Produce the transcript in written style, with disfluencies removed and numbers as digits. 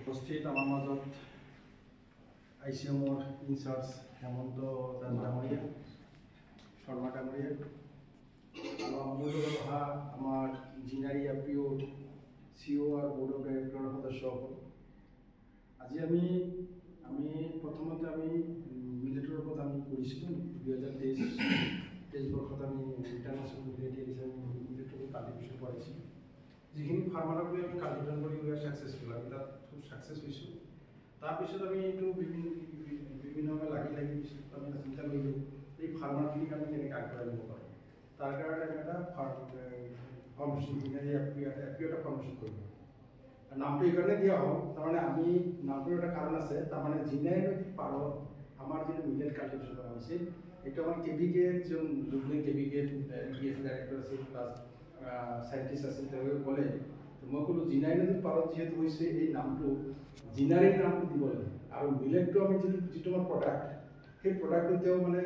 উপস্থিত আমাৰ মাজত ICMৰ ইনচাৰ্জ হেমন্ত দাস ডাঙৰীয়া, শৰ্মা ডাঙৰীয়া আৰু মোৰ লগত অহা আমাৰ ইঞ্জিনিয়াৰিং APO CO আৰু বোৰ্ড অফ ডাইৰেক্টৰৰ সদস্যসকল। আজি আমি প্ৰথমতে আমি মিলেটৰ ওপৰত আমি কৰিছিলোঁ 2023 বৰ্ষত আমি ইণ্টাৰনেশ্যনেল মিলেট হিচাপে মিলেটৰ কাল্টিভেশ্যন কৰাইছিলোঁ। যিখিনি ফাৰ্মাৰক লৈ আমি কাল্টিভেশ্যন কৰি উইয়াৰ ছাকচেছফুল, আমি তাত খুব ছাকচেছ হৈছোঁ। তাৰপিছত আমি এইটো বিভিন্ন লাগি পিছত আমি চিন্তা কৰিলোঁ এই ফাৰ্মাৰখিনিক আমি কেনেকৈ আগবঢ়াই নিব পাৰোঁ। তাৰ কাৰণে আমি এটা ফৰ্মেশ্যন ইঞ্জিনিয়াৰিং APO এটা ফৰ্মেশ্যন কৰিলোঁ। নামটো এইকাৰণে দিয়া হ'ল, তাৰমানে আমি নামটোৰ এটা কাৰণ আছে, তাৰমানে যিনাই পাৰত আমাৰ যিটো মিলেট কাল্টিভেশ্যন কৰা হৈছে এইটো আমাৰ KVK যোন KVK ডাইৰেক্টৰ আছিল প্লাছ সাইণ্টিষ্ট আছিল, তেওঁ ক'লে মই ক'লোঁ যিনাই পাৰত যিহেতু হৈছে এই নামটো যিনাৰে নামটো দিব লাগে আৰু মিলেটটো আমি যিটো আমাৰ প্ৰডাক্ট সেই প্ৰডাক্টটো তেওঁ মানে